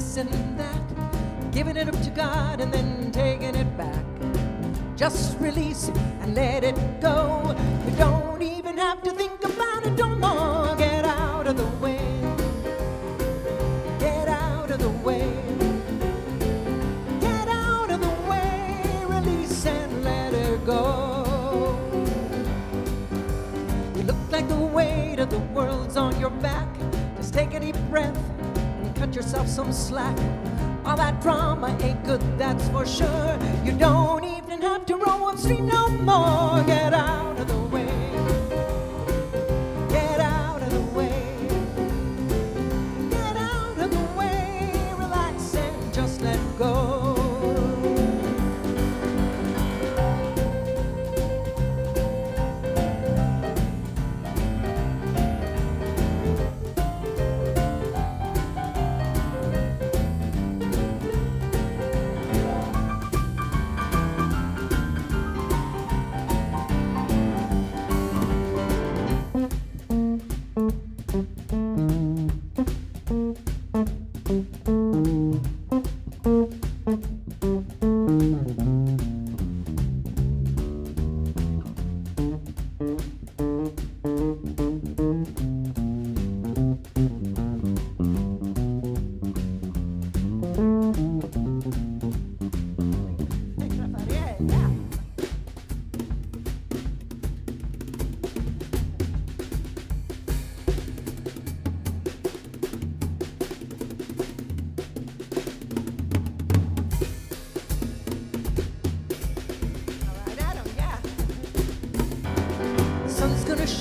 this and that, giving it up to God and then taking it back. Just release it and let it go. You don't even have to think about it no more. Get out of the way. Get out of the way. Get out of the way. Release and let it go. You look like the weight of the world's on your back. Just take a deep breath and cut yourself some slack. All that drama ain't good, that's for sure. You don't even have to row upstream no more. Get out of the way. Get out of the way. Get out of the way. Relax and just let go.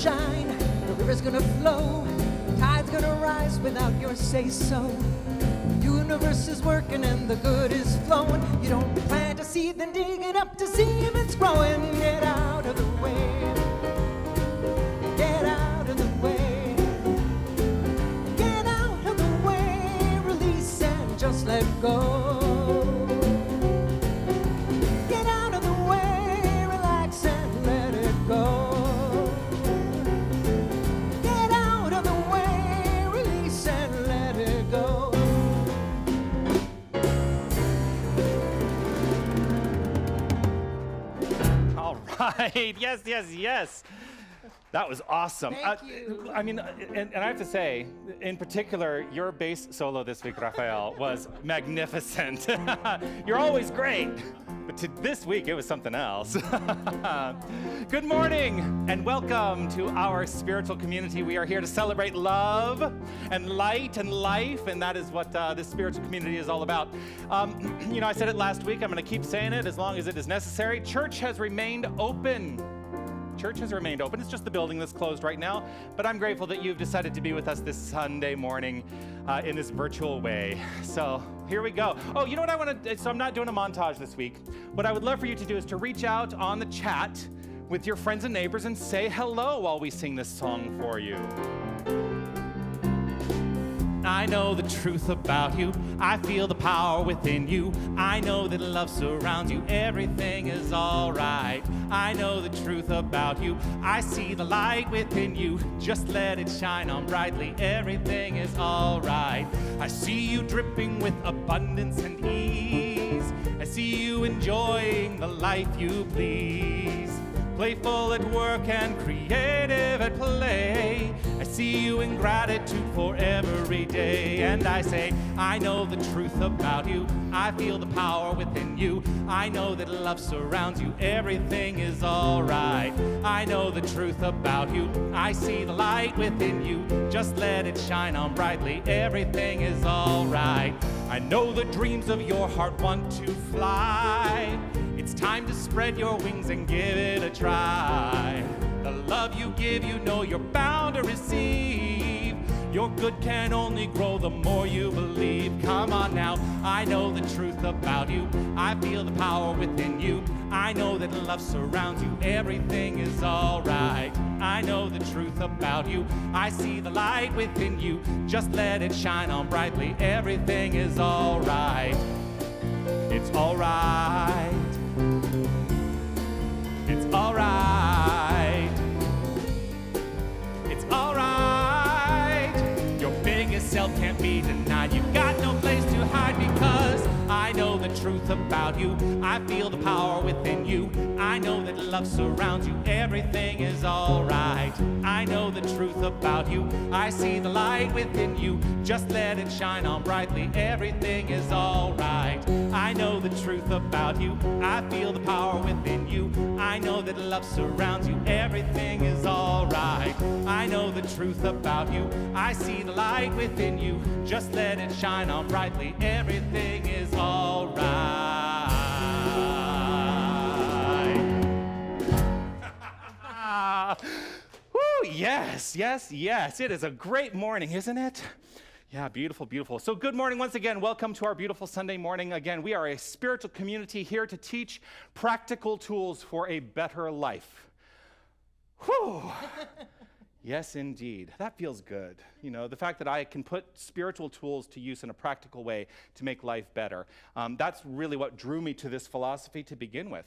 Shine, the river's gonna flow, tide's gonna rise without your say-so. The universe is working and the good is flowing. You don't plant a seed, then dig it up to see if it's growing. Get out of the way. Get out of the way. Get out of the way. Release and just let go. Get out of the way. Relax and let it go. Right. Yes, yes, yes. That was awesome. Thank you. I mean, and I have to say, in particular, your bass solo this week, Raphael, was magnificent. You're always great, but this week it was something else. Good morning and welcome to our spiritual community. We are here to celebrate love and light and life, and that is what this spiritual community is all about. I said it last week. I'm going to keep saying it as long as it is necessary. Church has remained open. Church has remained open. It's just the building that's closed right now, but I'm grateful that you've decided to be with us this Sunday morning in this virtual way. So here we go. Oh, you know what I want to, so I'm not doing a montage this week. What I would love for you to do is to reach out on the chat with your friends and neighbors and say hello while we sing this song for you. I know the truth about you. I feel the power within you. I know that love surrounds you. Everything is all right. I know the truth about you. I see the light within you. Just let it shine on brightly. Everything is all right. I see you dripping with abundance and ease. I see you enjoying the life you please. Playful at work and creative at play. I see you in gratitude for every day. And I say, I know the truth about you. I feel the power within you. I know that love surrounds you. Everything is all right. I know the truth about you. I see the light within you. Just let it shine on brightly. Everything is all right. I know the dreams of your heart want to fly. It's time to spread your wings and give it a try. The love you give, you know you're bound to receive. Your good can only grow the more you believe. Come on now, I know the truth about you. I feel the power within you. I know that love surrounds you. Everything is all right. I know the truth about you. I see the light within you. Just let it shine on brightly. Everything is all right. It's all right. It's all right. It's all right. Your biggest self can't be denied. You've got no place to hide. truth about you. I feel the power within you. I know that love surrounds you. Everything is all right. I know the truth about you. I see the light within you. Just let it shine on brightly. Everything is all right. I know the truth about you. I feel the power within you. I know that love surrounds you. Everything is all right. I know the truth about you. I see the light within you. Just let it shine on brightly. Everything is all right. Woo, yes, yes, yes. It is a great morning, isn't it? Yeah, beautiful, beautiful. So good morning once again. Welcome to our beautiful Sunday morning. Again, we are a spiritual community here to teach practical tools for a better life. Whew. Yes, indeed. That feels good. You know, the fact that I can put spiritual tools to use in a practical way to make life better. That's really what drew me to this philosophy to begin with.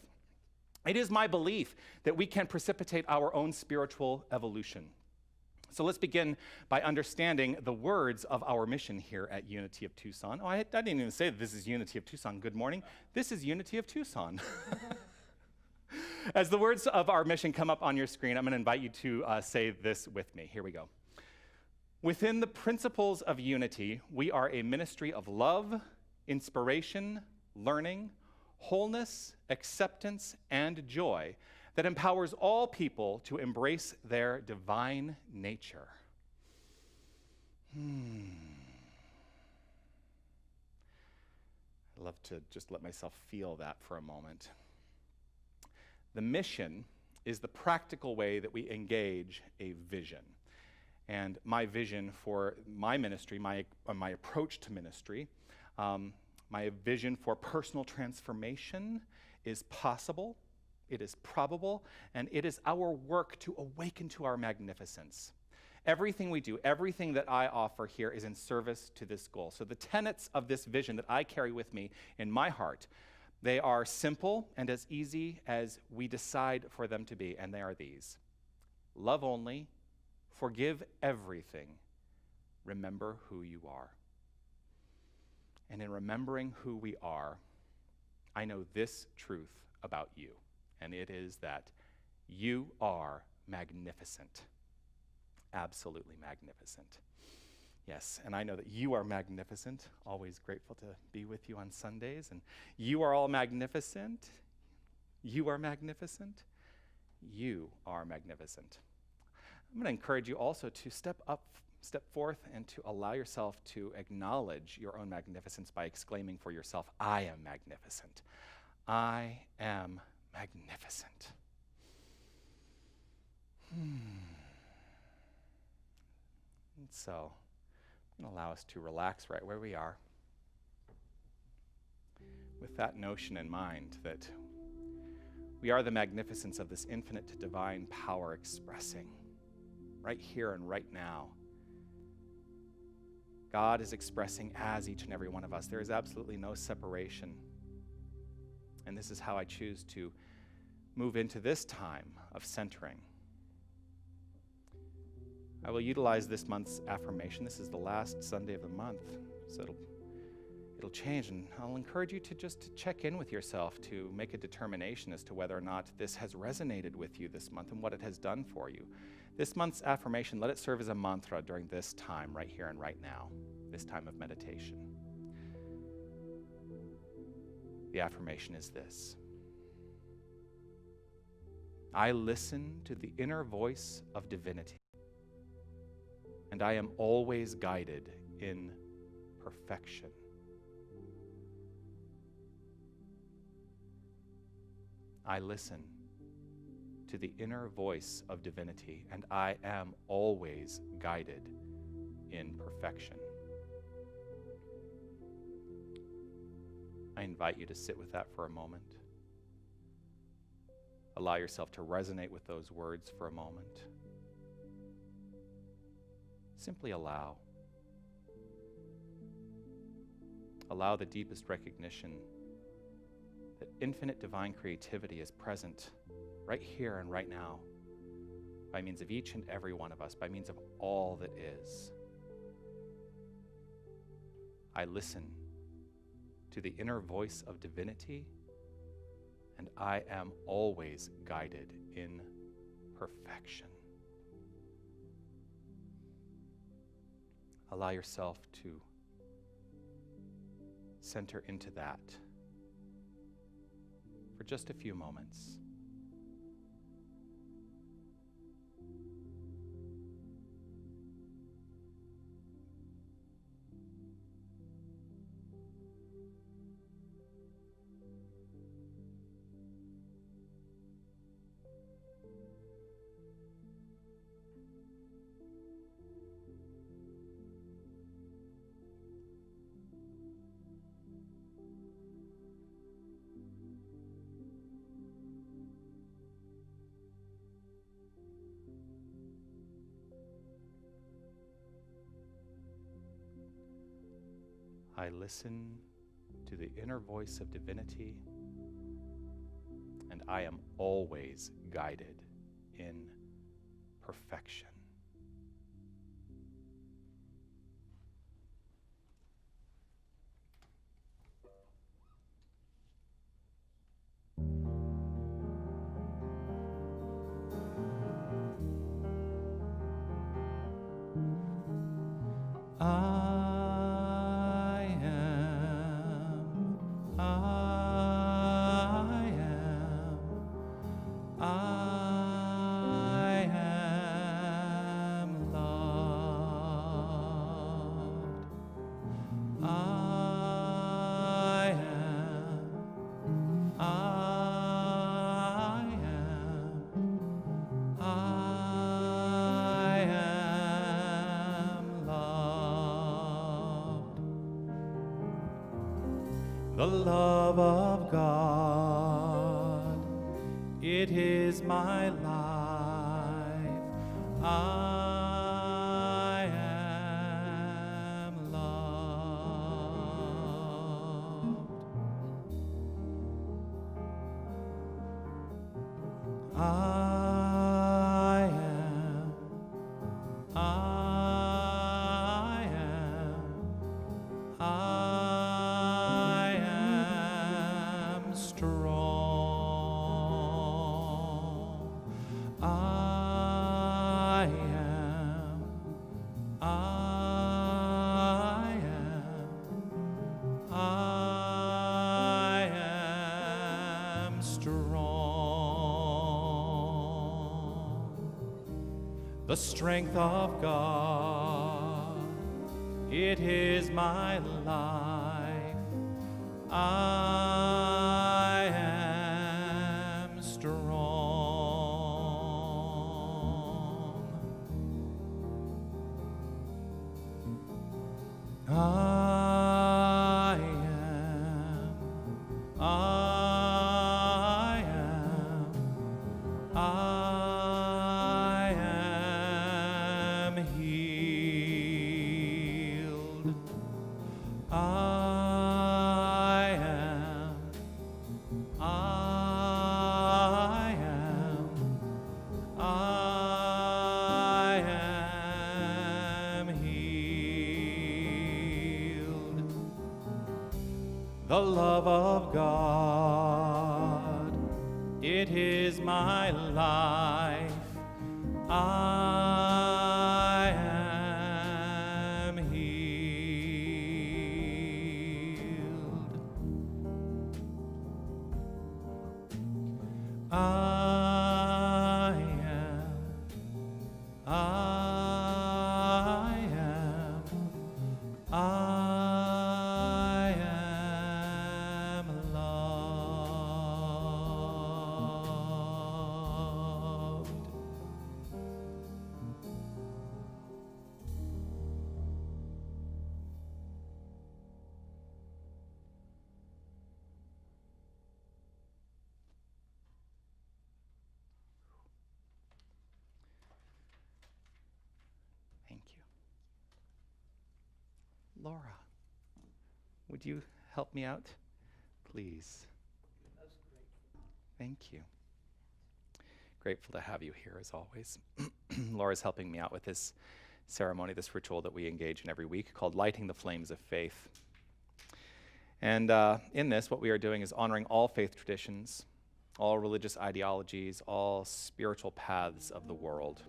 It is my belief that we can precipitate our own spiritual evolution. So let's begin by understanding the words of our mission here at Unity of Tucson. Oh, I didn't even say that this is Unity of Tucson. Good morning. This is Unity of Tucson. As the words of our mission come up on your screen, I'm going to invite you to say this with me. Here we go. Within the principles of unity, we are a ministry of love, inspiration, learning, wholeness, acceptance, and joy that empowers all people to embrace their divine nature. I'd love to just let myself feel that for a moment. The mission is the practical way that we engage a vision. And my vision for my ministry, my approach to ministry, my vision for personal transformation is possible, it is probable, and it is our work to awaken to our magnificence. Everything we do, everything that I offer here is in service to this goal. So the tenets of this vision that I carry with me in my heart, they are simple and as easy as we decide for them to be, and they are these. Love only, forgive everything, remember who you are. And in remembering who we are, I know this truth about you, and it is that you are magnificent, absolutely magnificent. Yes, and I know that you are magnificent. Always grateful to be with you on Sundays. And you are all magnificent. You are magnificent. You are magnificent. I'm going to encourage you also to step forth, and to allow yourself to acknowledge your own magnificence by exclaiming for yourself, I am magnificent. I am magnificent. And so, I'm going to allow us to relax right where we are with that notion in mind that we are the magnificence of this infinite divine power expressing right here and right now. God is expressing as each and every one of us. There is absolutely no separation. And this is how I choose to move into this time of centering. I will utilize this month's affirmation. This is the last Sunday of the month, so it'll change, and I'll encourage you to just check in with yourself to make a determination as to whether or not this has resonated with you this month and what it has done for you. This month's affirmation, let it serve as a mantra during this time, right here and right now, this time of meditation. The affirmation is this: I listen to the inner voice of divinity, and I am always guided in perfection. I listen to the inner voice of divinity, and I am always guided in perfection. I invite you to sit with that for a moment. Allow yourself to resonate with those words for a moment. Simply allow. Allow the deepest recognition that infinite divine creativity is present right here and right now by means of each and every one of us, by means of all that is. I listen to the inner voice of divinity, and I am always guided in perfection. Allow yourself to center into that for just a few moments. I listen to the inner voice of divinity, and I am always guided in perfection. The love of God, it is my life. I am loved. I am strong. I am strong. The strength of God, it is my life. I am strong. I am healed. I am healed. The love of God, it is my life. I am healed. I am loved. Thank you. Laura, would you help me out, please? Thank you. Grateful to have you here as always. Laura's helping me out with this ceremony, this ritual that we engage in every week called Lighting the Flames of Faith. And in this, what we are doing is honoring all faith traditions, all religious ideologies, all spiritual paths of the world,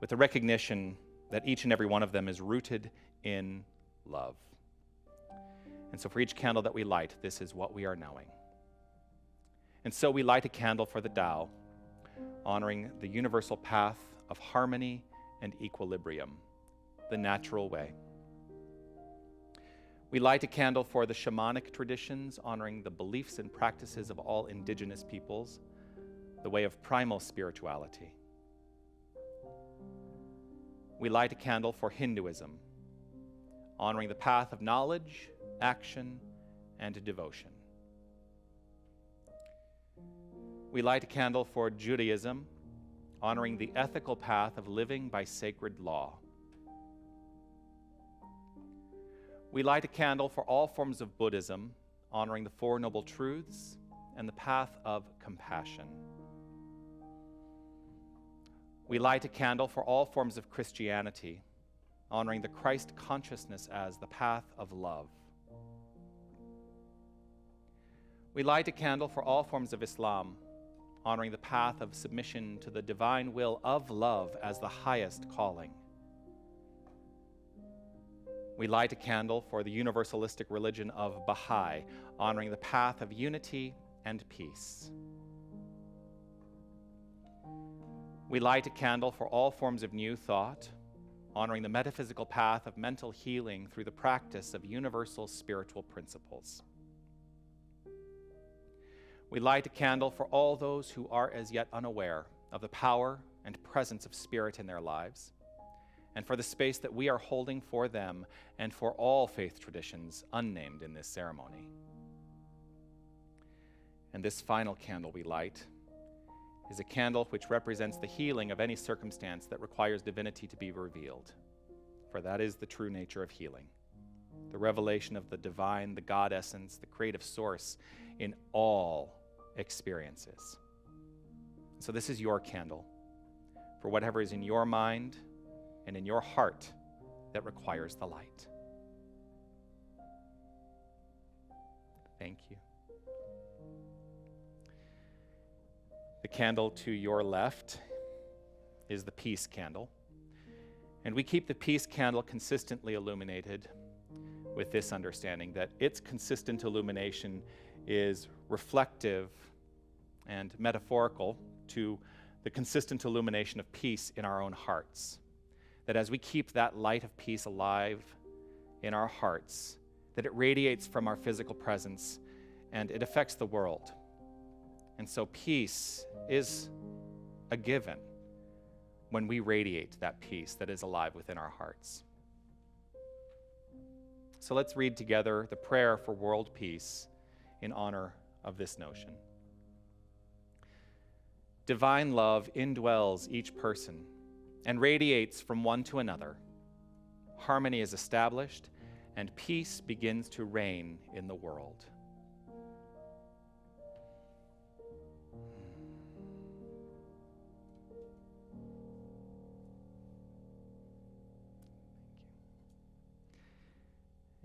with the recognition that each and every one of them is rooted in love. And so for each candle that we light, this is what we are knowing. And so we light a candle for the Tao, honoring the universal path of harmony and equilibrium, the natural way. We light a candle for the shamanic traditions, honoring the beliefs and practices of all indigenous peoples, the way of primal spirituality. We light a candle for Hinduism, honoring the path of knowledge, action, and devotion. We light a candle for Judaism, honoring the ethical path of living by sacred law. We light a candle for all forms of Buddhism, honoring the Four Noble Truths and the path of compassion. We light a candle for all forms of Christianity, honoring the Christ consciousness as the path of love. We light a candle for all forms of Islam, honoring the path of submission to the divine will of love as the highest calling. We light a candle for the universalistic religion of Baha'i, honoring the path of unity and peace. We light a candle for all forms of new thought, honoring the metaphysical path of mental healing through the practice of universal spiritual principles. We light a candle for all those who are as yet unaware of the power and presence of spirit in their lives, and for the space that we are holding for them and for all faith traditions unnamed in this ceremony. And this final candle we light is a candle which represents the healing of any circumstance that requires divinity to be revealed, for that is the true nature of healing, the revelation of the divine, the God essence, the creative source in all experiences. So this is your candle for whatever is in your mind and in your heart that requires the light. Thank you. The candle to your left is the peace candle. And we keep the peace candle consistently illuminated with this understanding that its consistent illumination is reflective and metaphorical to the consistent illumination of peace in our own hearts. That as we keep that light of peace alive in our hearts, that it radiates from our physical presence and it affects the world. And so peace is a given when we radiate that peace that is alive within our hearts. So let's read together the prayer for world peace in honor of this notion. Divine love indwells each person and radiates from one to another. Harmony is established, and peace begins to reign in the world.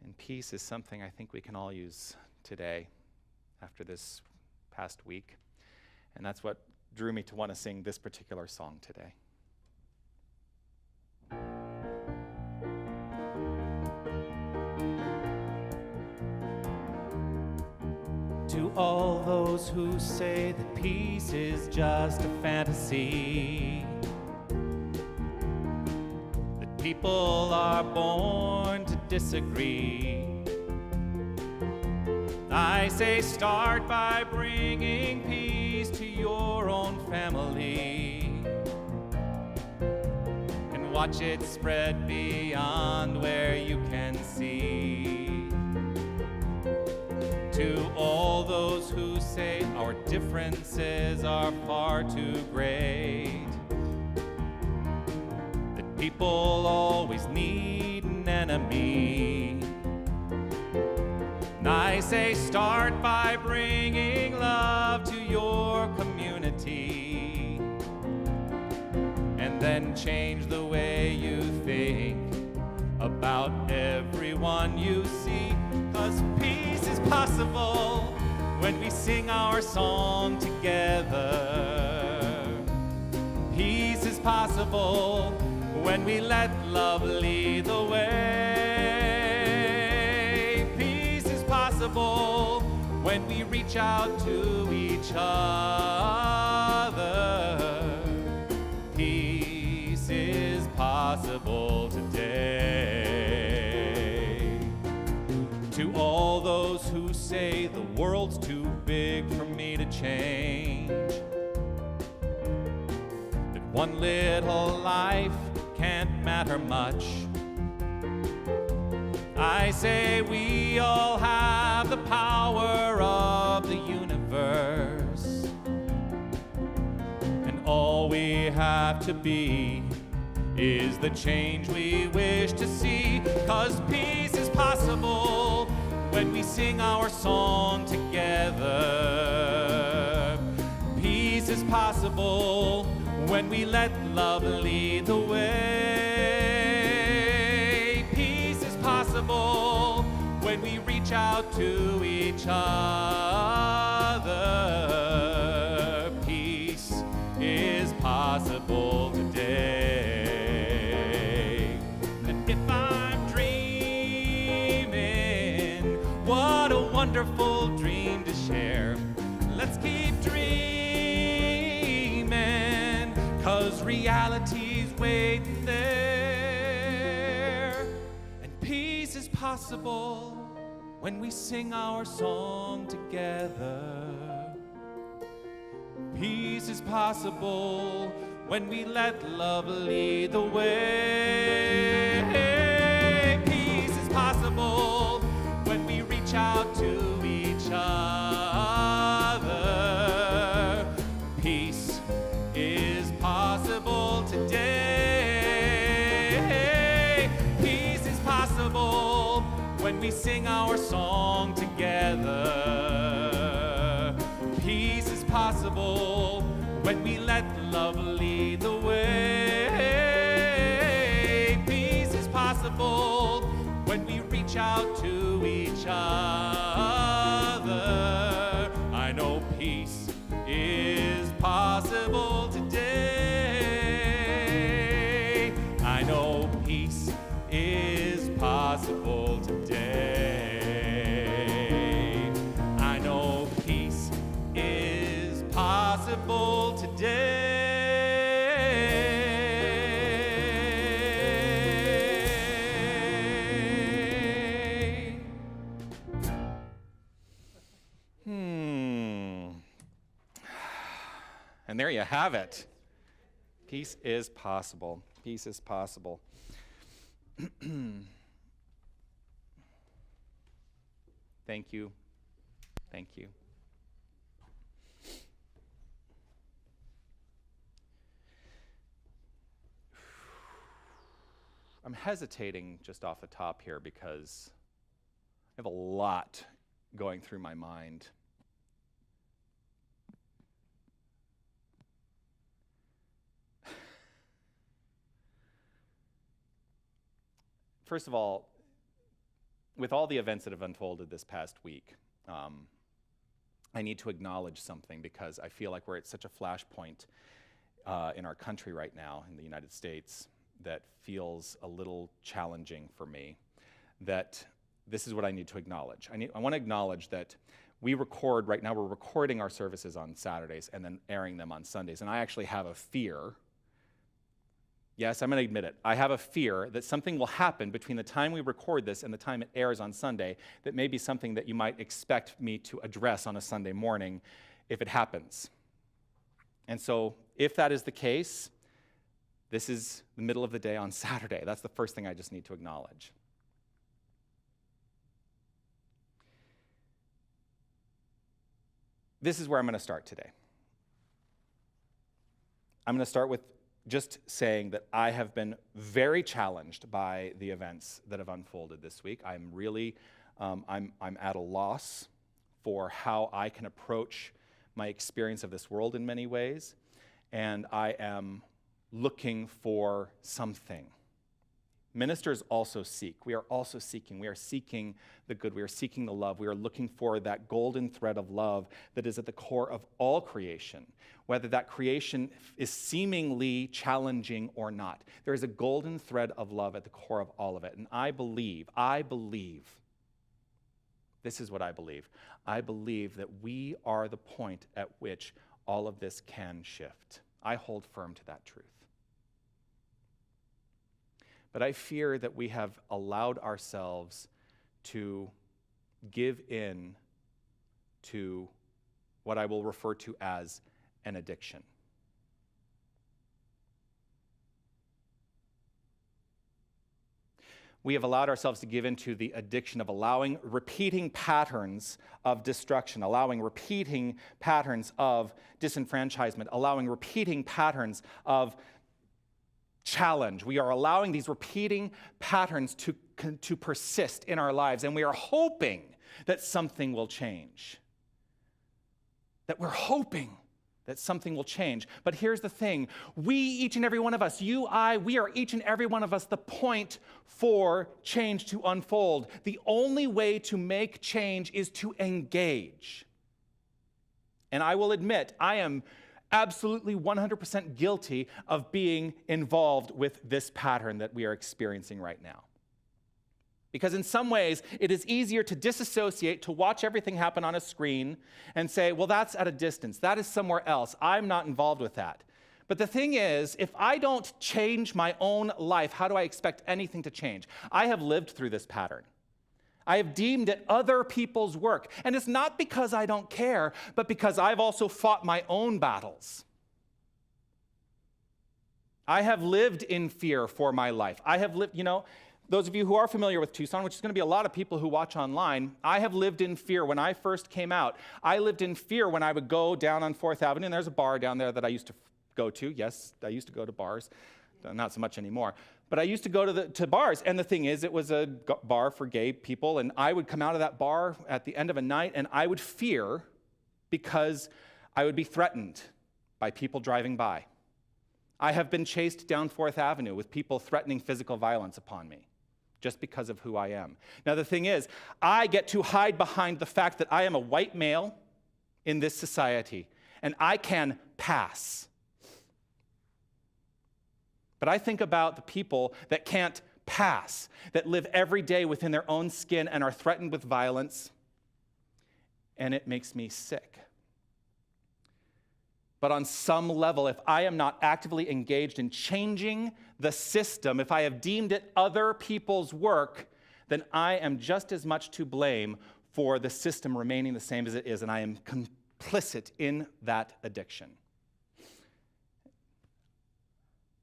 And peace is something I think we can all use today after this past week. And that's what drew me to want to sing this particular song today. To all those who say that peace is just a fantasy, that people are born to disagree, I say start by bringing peace to your own family and watch it spread beyond where you can see. To all those who say our differences are far too great, that people always need an enemy, I say start by bringing love to your community and then change the way you think about everyone you see, 'cause peace is possible when we sing our song together. Peace is possible when we let love lead the way. Peace is possible when we reach out to each other. Peace is possible today. To all those who say the world's too big for me to change, that one little life can't matter much, I say we all have the power of the universe, and all we have to be is the change we wish to see. 'Cause peace is possible when we sing our song together. Peace is possible when we let love lead the way. Peace is possible when we reach out to each other. Peace is possible today. And if I'm dreaming, what a wonderful dream to share. Let's keep dreaming, 'cause reality's waiting there. And peace is possible when we sing our song together. Peace is possible when we let love lead the way. Peace is possible when we reach out to each other. Peace is possible today. Peace is possible when we sing our song together. Peace is possible when we let love lead the way. Peace is possible when we reach out to each other. I know peace is possible today. I know peace is possible today. I know peace is possible today. And there you have it. Peace is possible. Peace is possible. Thank you. Thank you. I'm hesitating just off the top here because I have a lot going through my mind. First of all, with all the events that have unfolded this past week, I need to acknowledge something because I feel like we're at such a flashpoint in our country right now, in the United States, that feels a little challenging for me, that this is what I need to acknowledge. I want to acknowledge that we record, right now we're recording our services on Saturdays and then airing them on Sundays, and I actually have a fear. Yes, I'm going to admit it. I have a fear that something will happen between the time we record this and the time it airs on Sunday that may be something that you might expect me to address on a Sunday morning if it happens. And so if that is the case, this is the middle of the day on Saturday. That's the first thing I just need to acknowledge. This is where I'm going to start today. I'm going to start with just saying that I have been very challenged by the events that have unfolded this week. I'm really, I'm at a loss for how I can approach my experience of this world in many ways, and I am looking for something, Ministers also seek. We are also seeking. We are seeking the good. We are seeking the love. We are looking for that golden thread of love that is at the core of all creation, whether that creation is seemingly challenging or not. There is a golden thread of love at the core of all of it. And I believe, this is what I believe. I believe that we are the point at which all of this can shift. I hold firm to that truth. But I fear that we have allowed ourselves to give in to what I will refer to as an addiction. We have allowed ourselves to give into the addiction of allowing repeating patterns of destruction, allowing repeating patterns of disenfranchisement, allowing repeating patterns of challenge. We are allowing these repeating patterns to persist in our lives, and we are hoping that something will change. That we're hoping that something will change. But here's the thing. We, each and every one of us, you, I, we are each and every one of us the point for change to unfold. The only way to make change is to engage. And I will admit, I am absolutely 100% guilty of being involved with this pattern that we are experiencing right now. Because in some ways, it is easier to disassociate, to watch everything happen on a screen and say, well, that's at a distance. That is somewhere else. I'm not involved with that. But the thing is, if I don't change my own life, how do I expect anything to change? I have lived through this pattern. I have deemed it other people's work. And it's not because I don't care, but because I've also fought my own battles. I have lived in fear for my life. I have lived, those of you who are familiar with Tucson, which is going to be a lot of people who watch online, I have lived in fear when I first came out. I lived in fear when I would go down on 4th Avenue, and there's a bar down there that I used to go to. Yes, I used to go to bars. Not so much anymore. But I used to go to bars, and the thing is, it was a bar for gay people, and I would come out of that bar at the end of a night, and I would fear because I would be threatened by people driving by. I have been chased down 4th Avenue with people threatening physical violence upon me just because of who I am. Now, the thing is, I get to hide behind the fact that I am a white male in this society, and I can pass. But I think about the people that can't pass, that live every day within their own skin and are threatened with violence, and it makes me sick. But on some level, if I am not actively engaged in changing the system, if I have deemed it other people's work, then I am just as much to blame for the system remaining the same as it is, and I am complicit in that addiction.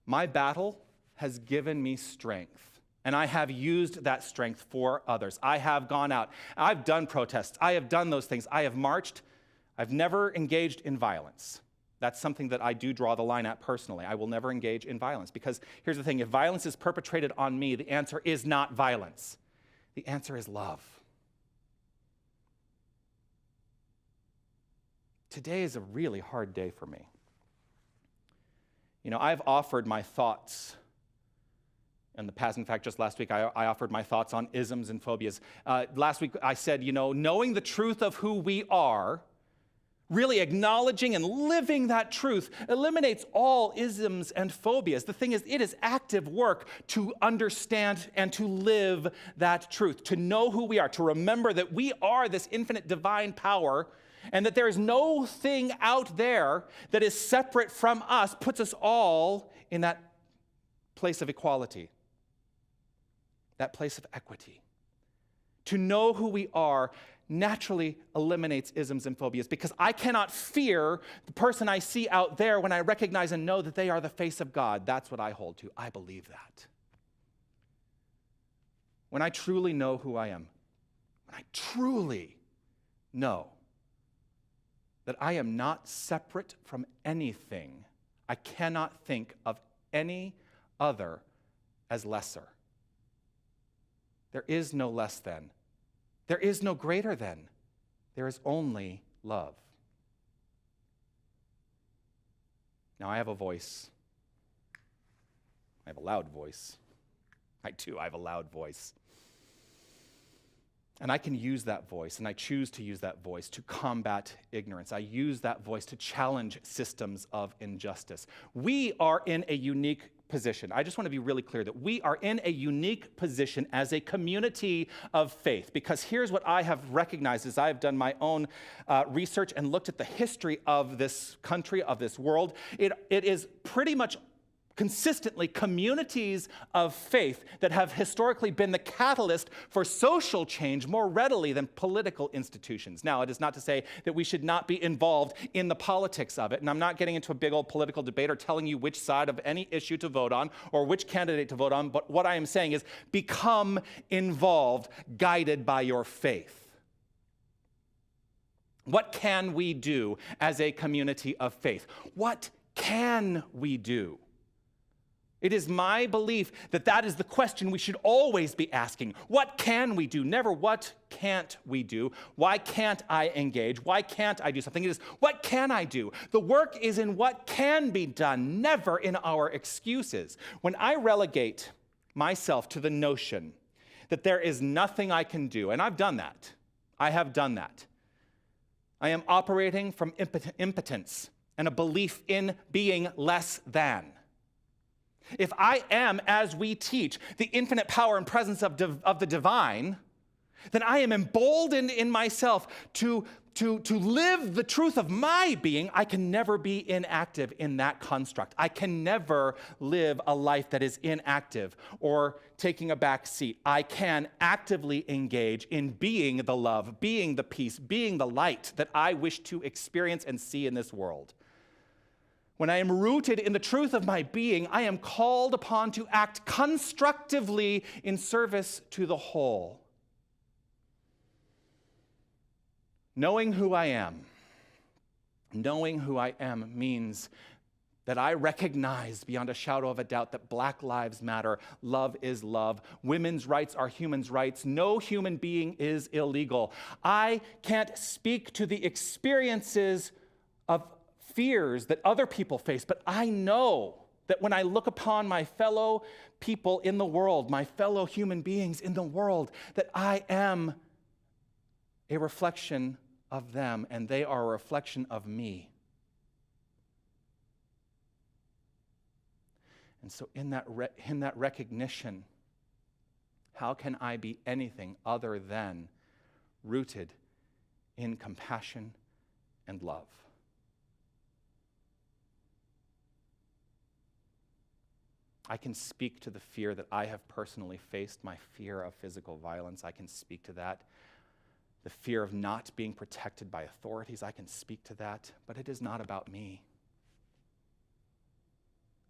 My battle has given me strength, and I have used that strength for others. I have gone out. I've done protests. I have done those things. I have marched. I've never engaged in violence. That's something that I do draw the line at personally. I will never engage in violence because here's the thing. If violence is perpetrated on me, the answer is not violence. The answer is love. Today is a really hard day for me. I've offered my thoughts in the past. In fact, just last week, I offered my thoughts on isms and phobias. Last week, I said, knowing the truth of who we are, really acknowledging and living that truth eliminates all isms and phobias. The thing is, it is active work to understand and to live that truth, to know who we are, to remember that we are this infinite divine power, and that there is no thing out there that is separate from us, puts us all in that place of equality, that place of equity. To know who we are naturally eliminates isms and phobias because I cannot fear the person I see out there when I recognize and know that they are the face of God. That's what I hold to. I believe that. When I truly know who I am, when I truly know that I am not separate from anything, I cannot think of any other as lesser. There is no less than. There is no greater than. There is only love. Now, I have a voice. I have a loud voice. I do. I have a loud voice. And I can use that voice, and I choose to use that voice to combat ignorance. I use that voice to challenge systems of injustice. We are in a unique position. I just want to be really clear that we are in a unique position as a community of faith, because here's what I have recognized as I have done my own research and looked at the history of this country, of this world. It is pretty much consistently communities of faith that have historically been the catalyst for social change more readily than political institutions. Now, it is not to say that we should not be involved in the politics of it, and I'm not getting into a big old political debate or telling you which side of any issue to vote on or which candidate to vote on, but what I am saying is become involved, guided by your faith. What can we do as a community of faith? What can we do? It is my belief that that is the question we should always be asking. What can we do? Never what can't we do? Why can't I engage? Why can't I do something? It is what can I do? The work is in what can be done, never in our excuses. When I relegate myself to the notion that there is nothing I can do, and I've done that. I have done that. I am operating from impotence and a belief in being less than. If I am, as we teach, the infinite power and presence of the divine, then I am emboldened in myself to live the truth of my being. I can never be inactive in that construct. I can never live a life that is inactive or taking a back seat. I can actively engage in being the love, being the peace, being the light that I wish to experience and see in this world. When I am rooted in the truth of my being, I am called upon to act constructively in service to the whole. Knowing who I am means that I recognize beyond a shadow of a doubt that Black lives matter, love is love, women's rights are human rights, no human being is illegal. I can't speak to the experiences of fears that other people face, but I know that when I look upon my fellow people in the world, my fellow human beings in the world, that I am a reflection of them and they are a reflection of me. And so in that recognition, how can I be anything other than rooted in compassion and love? I can speak to the fear that I have personally faced, my fear of physical violence. I can speak to that. The fear of not being protected by authorities, I can speak to that. But it is not about me.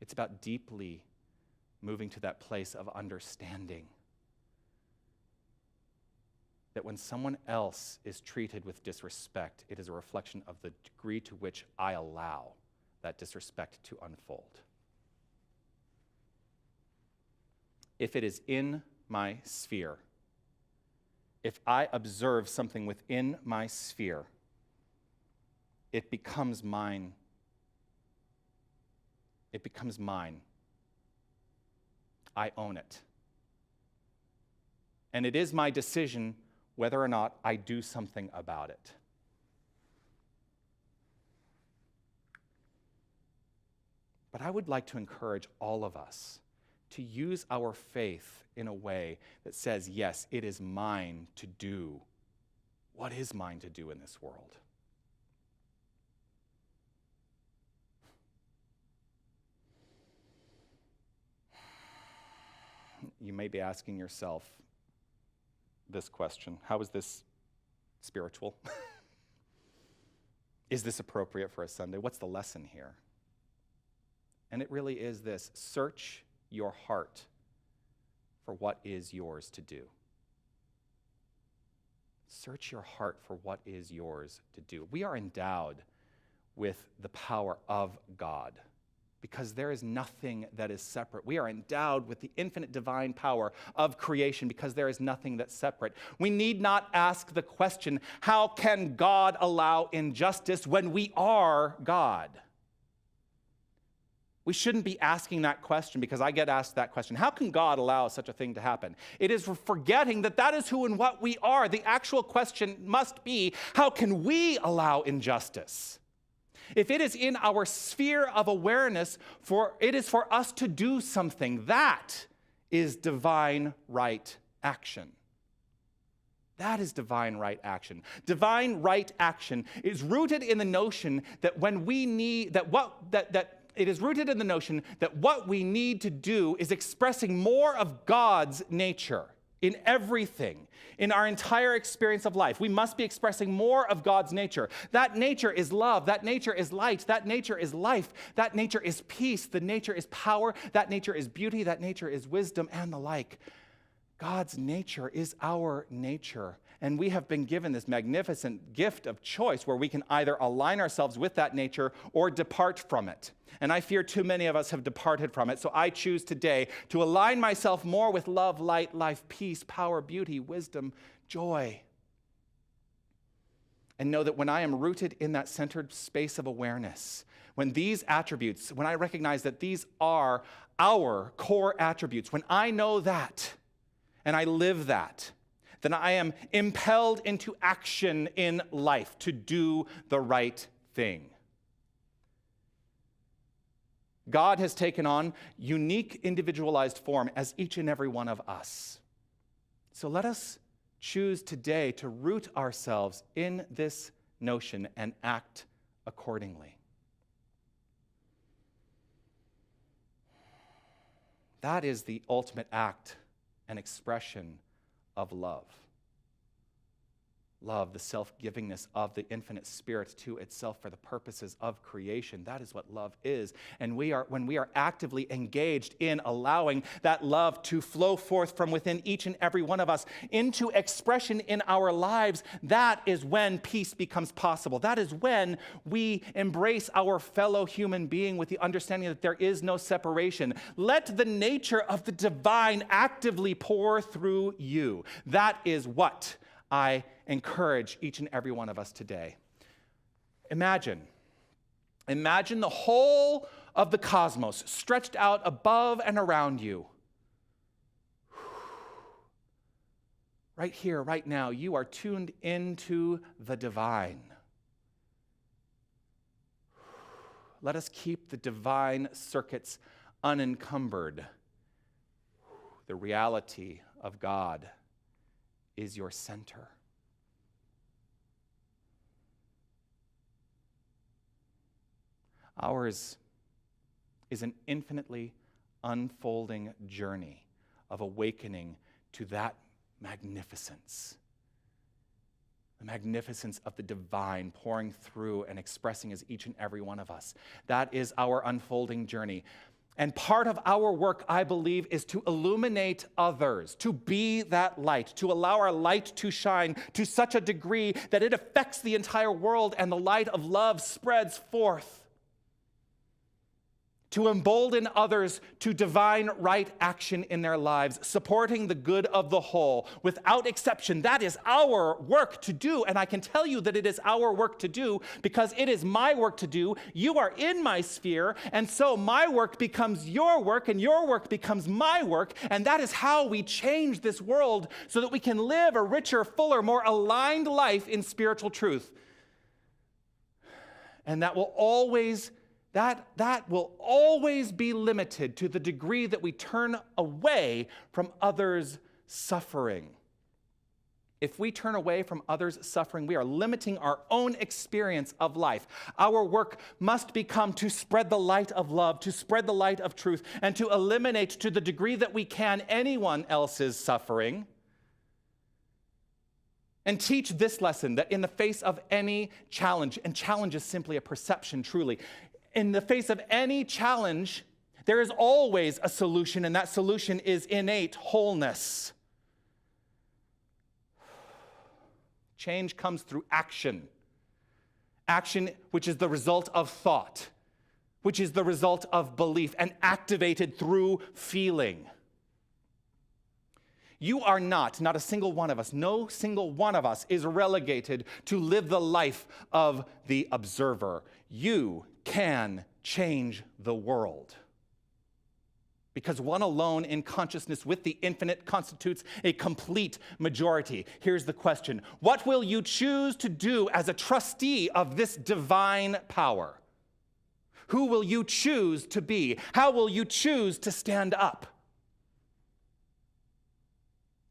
It's about deeply moving to that place of understanding that when someone else is treated with disrespect, it is a reflection of the degree to which I allow that disrespect to unfold. If it is in my sphere, if I observe something within my sphere, it becomes mine. It becomes mine. I own it. And it is my decision whether or not I do something about it. But I would like to encourage all of us to use our faith in a way that says, yes, it is mine to do what is mine to do in this world. You may be asking yourself this question: how is this spiritual? Is this appropriate for a Sunday? What's the lesson here? And it really is this: search your heart for what is yours to do. Search your heart for what is yours to do. We are endowed with the power of God because there is nothing that is separate. We are endowed with the infinite divine power of creation because there is nothing that's separate. We need not ask the question, how can God allow injustice when we are God? We shouldn't be asking that question, because I get asked that question. How can God allow such a thing to happen? It is forgetting that that is who and what we are. The actual question must be, how can we allow injustice? If it is in our sphere of awareness, it is for us to do something. That is divine right action. That is divine right action. Divine right action is rooted in the notion that it is rooted in the notion that what we need to do is expressing more of God's nature in everything, in our entire experience of life. We must be expressing more of God's nature. That nature is love. That nature is light. That nature is life. That nature is peace. The nature is power. That nature is beauty. That nature is wisdom, and the like. God's nature is our nature. And we have been given this magnificent gift of choice where we can either align ourselves with that nature or depart from it. And I fear too many of us have departed from it. So I choose today to align myself more with love, light, life, peace, power, beauty, wisdom, joy. And know that when I am rooted in that centered space of awareness, when these attributes, when I recognize that these are our core attributes, when I know that and I live that, then I am impelled into action in life to do the right thing. God has taken on unique individualized form as each and every one of us. So let us choose today to root ourselves in this notion and act accordingly. That is the ultimate act and expression of love. Love, the self-givingness of the infinite spirit to itself for the purposes of creation. That is what love is. And when we are actively engaged in allowing that love to flow forth from within each and every one of us into expression in our lives, that is when peace becomes possible. That is when we embrace our fellow human being with the understanding that there is no separation. Let the nature of the divine actively pour through you. That is what I encourage each and every one of us today. Imagine the whole of the cosmos stretched out above and around you. Right here, right now, you are tuned into the divine. Let us keep the divine circuits unencumbered. The reality of God is your center. Ours is an infinitely unfolding journey of awakening to that magnificence. The magnificence of the divine pouring through and expressing as each and every one of us. That is our unfolding journey. And part of our work, I believe, is to illuminate others, to be that light, to allow our light to shine to such a degree that it affects the entire world and the light of love spreads forth. To embolden others to divine right action in their lives, supporting the good of the whole, without exception. That is our work to do, and I can tell you that it is our work to do because it is my work to do. You are in my sphere, and so my work becomes your work, and your work becomes my work, and that is how we change this world so that we can live a richer, fuller, more aligned life in spiritual truth. And that will always be limited to the degree that we turn away from others' suffering. If we turn away from others' suffering, we are limiting our own experience of life. Our work must become to spread the light of love, to spread the light of truth, and to eliminate to the degree that we can anyone else's suffering. And teach this lesson, that in the face of any challenge, and challenge is simply a perception truly, in the face of any challenge, there is always a solution, and that solution is innate wholeness. Change comes through action. Action which is the result of thought, which is the result of belief, and activated through feeling. You are not a single one of us, no single one of us is relegated to live the life of the observer. You can change the world. Because one alone in consciousness with the infinite constitutes a complete majority. Here's the question: what will you choose to do as a trustee of this divine power? Who will you choose to be? How will you choose to stand up?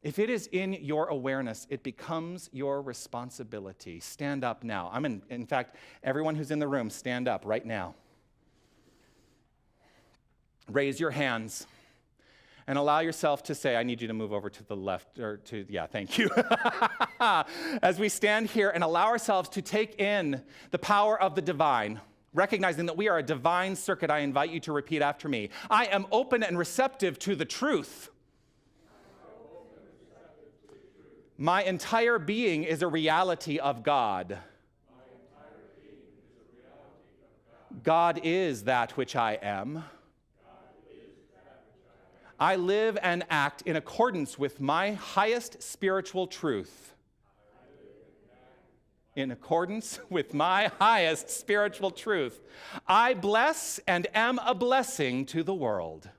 If it is in your awareness, it becomes your responsibility. Stand up now. In fact, everyone who's in the room, stand up right now. Raise your hands and allow yourself to say, I need you to move over to the left, thank you. As we stand here and allow ourselves to take in the power of the divine, recognizing that we are a divine circuit, I invite you to repeat after me. I am open and receptive to the truth. My entire being is a reality of God. God is that which I am. I live and act in accordance with my highest spiritual truth. In accordance with my highest spiritual truth. I bless and am a blessing to the world.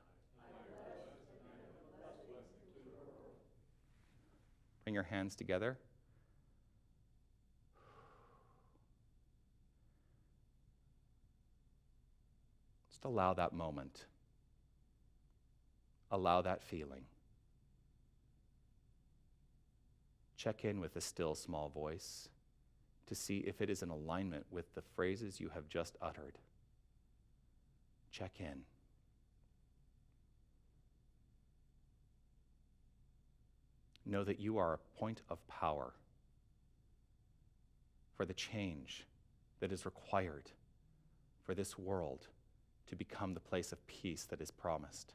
Bring your hands together. Just allow that moment. Allow that feeling. Check in with a still small voice to see if it is in alignment with the phrases you have just uttered. Check in. Know that you are a point of power for the change that is required for this world to become the place of peace that is promised.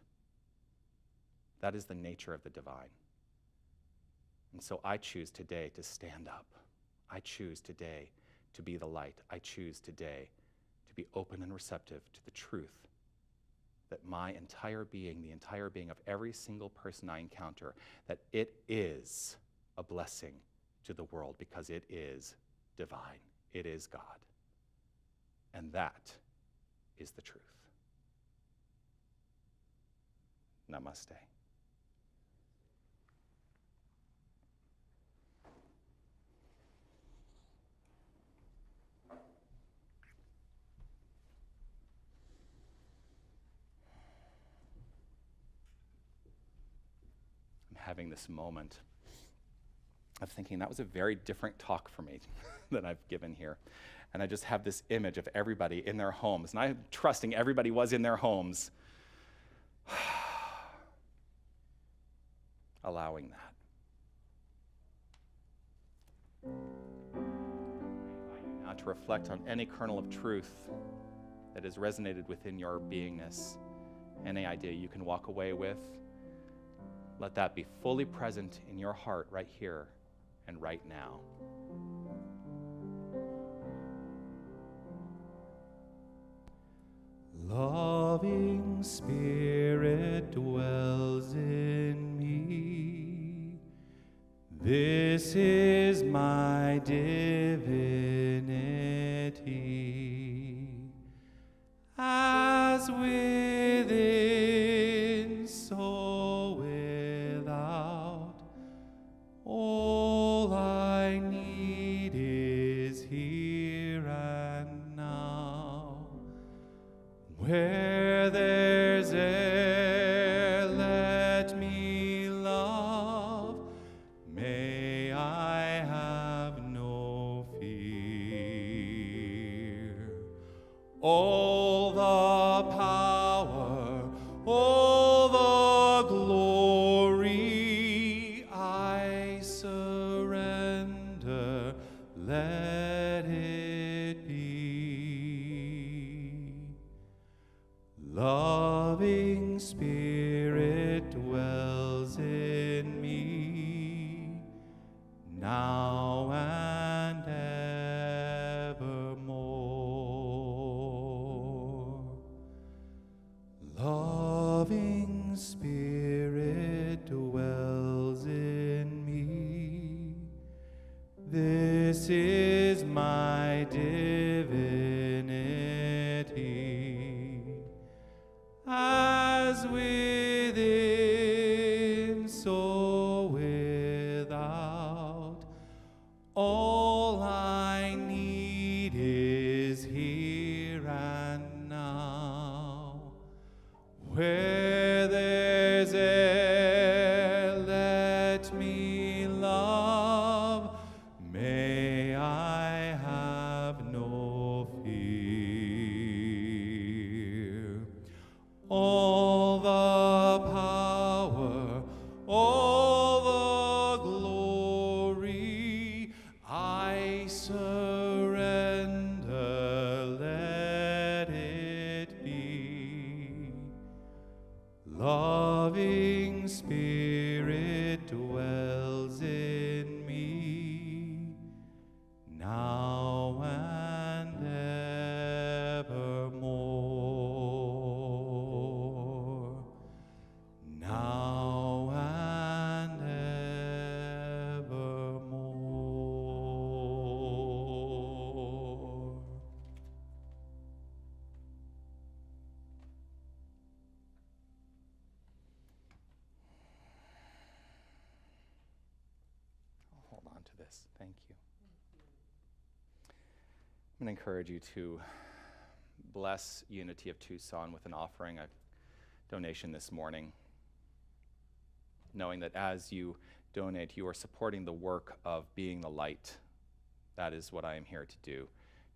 That is the nature of the divine. And so I choose today to stand up. I choose today to be the light. I choose today to be open and receptive to the truth that my entire being, the entire being of every single person I encounter, that it is a blessing to the world because it is divine. It is God. And that is the truth. Namaste. Having this moment of thinking that was a very different talk for me than I've given here. And I just have this image of everybody in their homes, and I'm trusting everybody was in their homes. Allowing that. Now to reflect on any kernel of truth that has resonated within your beingness, any idea you can walk away with. Let that be fully present in your heart right here and right now. Loving Spirit dwells in me. This is my divinity. As within, so without. All I need is here and now. Where there's air, let me love. May I have no fear. All the power, all the glory, I surrender. Let it be. Loving Spirit dwells in me, now and evermore. Loving Spirit dwells in me. This is my divinity. as within, so without. All I need is here and now. Where there's air, let me love. May I have no fear. All the power, all the glory, I surrender, let it be. Loving Spirit dwells in me, now and evermore. Now and evermore. Hold on to this. Thank you. I'm going to encourage you to bless Unity of Tucson with an offering, a donation this morning, knowing that as you donate, you are supporting the work of being the light. That is what I am here to do,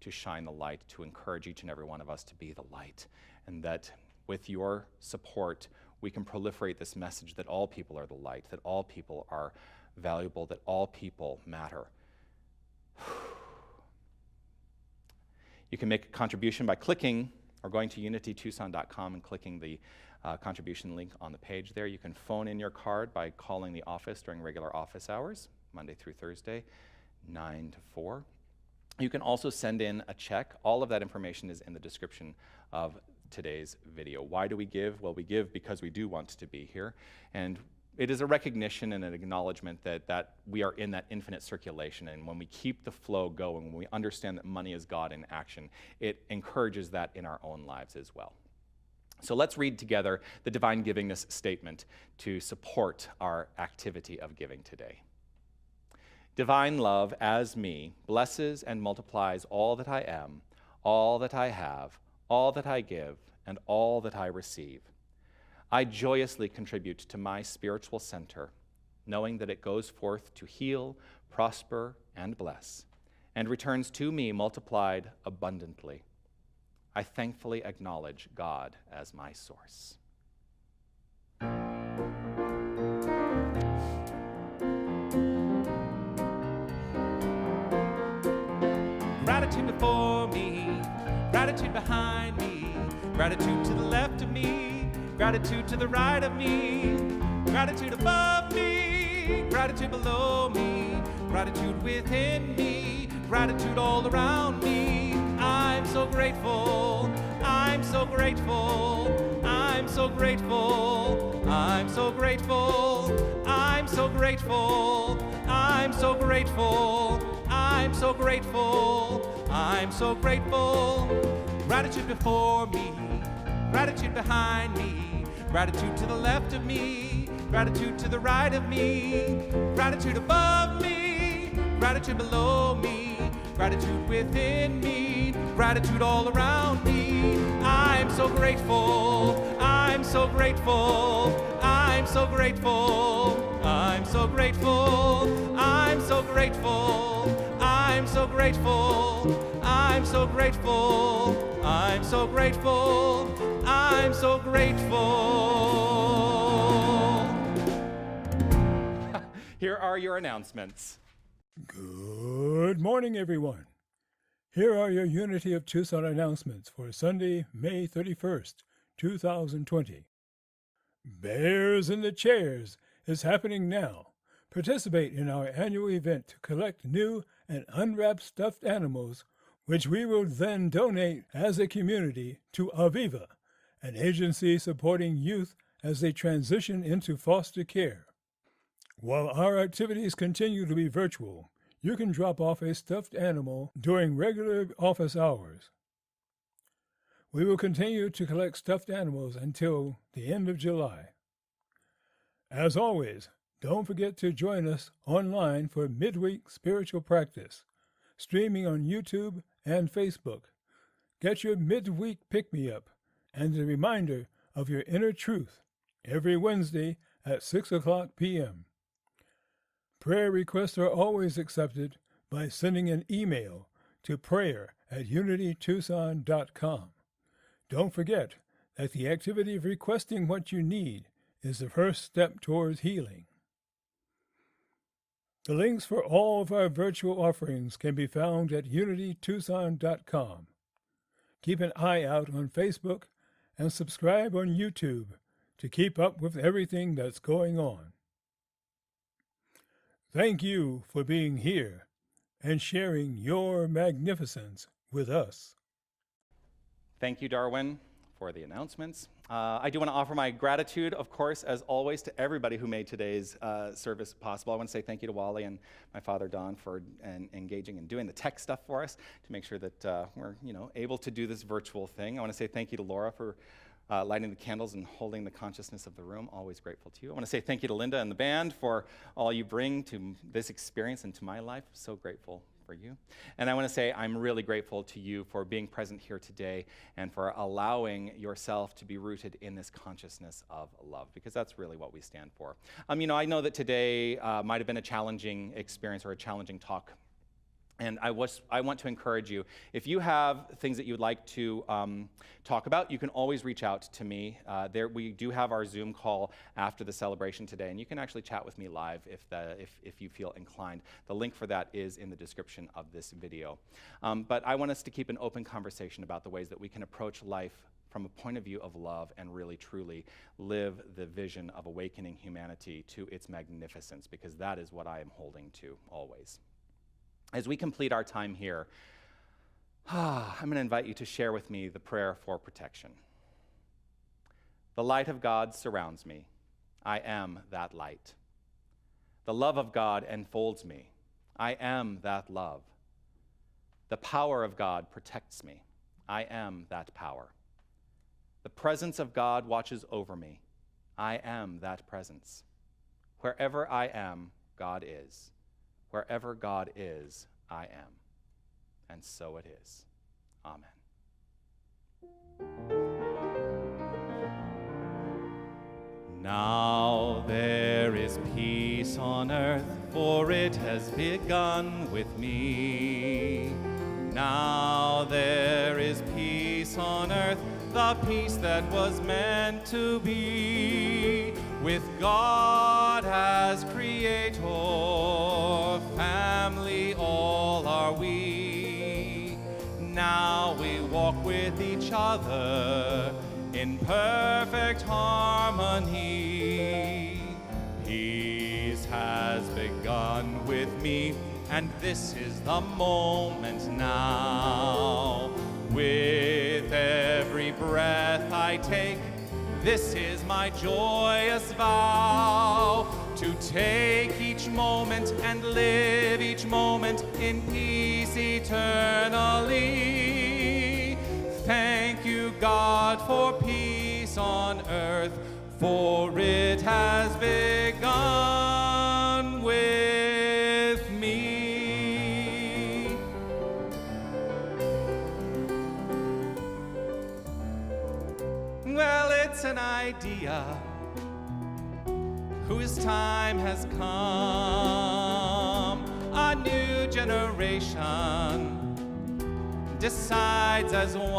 to shine the light, to encourage each and every one of us to be the light, and that with your support, we can proliferate this message that all people are the light, that all people are valuable, that all people matter. You can make a contribution by clicking or going to unitytucson.com and clicking the contribution link on the page there. You can phone in your card by calling the office during regular office hours, Monday through Thursday, 9 to 4. You can also send in a check. All of that information is in the description of today's video. Why do we give? Well, we give because we do want to be here. And it is a recognition and an acknowledgement that we are in that infinite circulation, and when we keep the flow going, when we understand that money is God in action, it encourages that in our own lives as well. So let's read together the divine givingness statement to support our activity of giving today. Divine love as me blesses and multiplies all that I am, all that I have, all that I give, and all that I receive. I joyously contribute to my spiritual center, knowing that it goes forth to heal, prosper, and bless, and returns to me multiplied abundantly. I thankfully acknowledge God as my source. Gratitude before me, gratitude behind me, gratitude to the left of me, gratitude to the right of me, gratitude above me, gratitude below me, gratitude within me, gratitude all around me. I'm so grateful, I'm so grateful, I'm so grateful, I'm so grateful, I'm so grateful, I'm so grateful, I'm so grateful, I'm so grateful. Gratitude before me, gratitude behind me, gratitude to the left of me, gratitude to the right of me, gratitude above me, gratitude below me, gratitude within me, gratitude all around me. I'm so grateful, I'm so grateful, I'm so grateful, I'm so grateful, I'm so grateful, I'm so grateful, I'm so grateful, I'm so grateful, I'm so grateful. Here are your announcements. Good morning, everyone. Here are your Unity of Tucson announcements for Sunday, May 31st, 2020. Bears in the Chairs is happening now. Participate in our annual event to collect new and unwrapped stuffed animals, which we will then donate as a community to Aviva, an agency supporting youth as they transition into foster care. While our activities continue to be virtual, you can drop off a stuffed animal during regular office hours. We will continue to collect stuffed animals until the end of July. As always, don't forget to join us online for midweek spiritual practice, streaming on YouTube and Facebook. Get your midweek pick-me-up and a reminder of your inner truth every Wednesday at 6 o'clock p.m. Prayer requests are always accepted by sending an email to prayer@unitytucson.com. Don't forget that the activity of requesting what you need is the first step towards healing. The links for all of our virtual offerings can be found at unitytucson.com. Keep an eye out on Facebook and subscribe on YouTube to keep up with everything that's going on. Thank you for being here and sharing your magnificence with us. Thank you, Darwin, for the announcements. I do want to offer my gratitude, of course, as always, to everybody who made today's service possible. I want to say thank you to Wally and my father, Don, for engaging and doing the tech stuff for us to make sure that we're able to do this virtual thing. I want to say thank you to Laura for lighting the candles and holding the consciousness of the room. Always grateful to you. I want to say thank you to Linda and the band for all you bring to this experience and to my life. So grateful for you. And I want to say I'm really grateful to you for being present here today and for allowing yourself to be rooted in this consciousness of love, because that's really what we stand for. I know that today might have been a challenging experience or a challenging talk. And I want to encourage you, if you have things that you'd like to talk about, you can always reach out to me. We do have our Zoom call after the celebration today, and you can actually chat with me live if you feel inclined. The link for that is in the description of this video. But I want us to keep an open conversation about the ways that we can approach life from a point of view of love and really truly live the vision of awakening humanity to its magnificence, because that is what I am holding to always. As we complete our time here, I'm going to invite you to share with me the prayer for protection. The light of God surrounds me. I am that light. The love of God enfolds me. I am that love. The power of God protects me. I am that power. The presence of God watches over me. I am that presence. Wherever I am, God is. Wherever God is, I am. And so it is. Amen. Now there is peace on earth, for it has begun with me. Now there is peace on earth, the peace that was meant to be. With God as creator, family all are we. Now we walk with each other in perfect harmony. Peace has begun with me, and this is the moment now. With every breath I take, this is my joyous vow, to take each moment and live each moment in peace eternally. Thank you, God, for peace on earth, for it has begun with me. Well, it's an idea whose time has come. A new generation decides as one.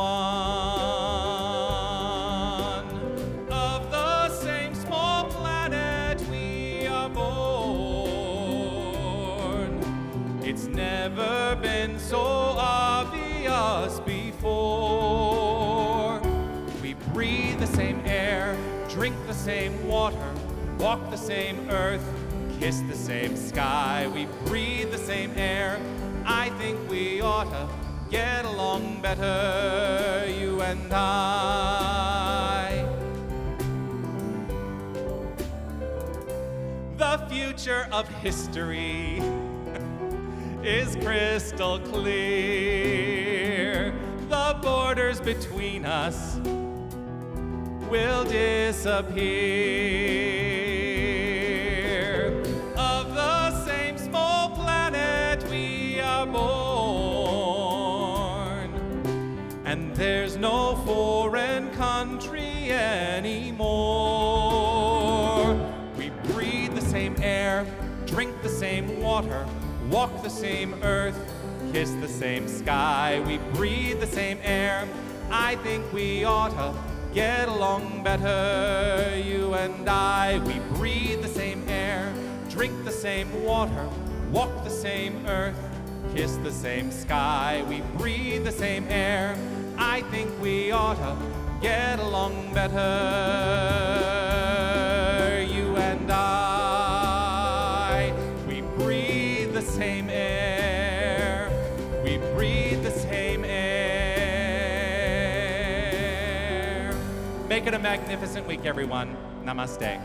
Of the same small planet we are born. It's never been so obvious before. We breathe the same air, drink the same water, walk the same earth, kiss the same sky. We breathe the same air. I think we ought to get along better, you and I. The future of history is crystal clear. the borders between us will disappear. Of the same small planet we are born, and there's no foreign country anymore. We breathe the same air, drink the same water, walk the same earth, kiss the same sky. We breathe the same air. I think we ought to get along better, you and I. We breathe the same air, drink the same water, walk the same earth, kiss the same sky. We breathe the same air. I think we ought to get along better, you and I. We breathe the same air. We breathe the same air. Make it a magnificent week, everyone. Namaste.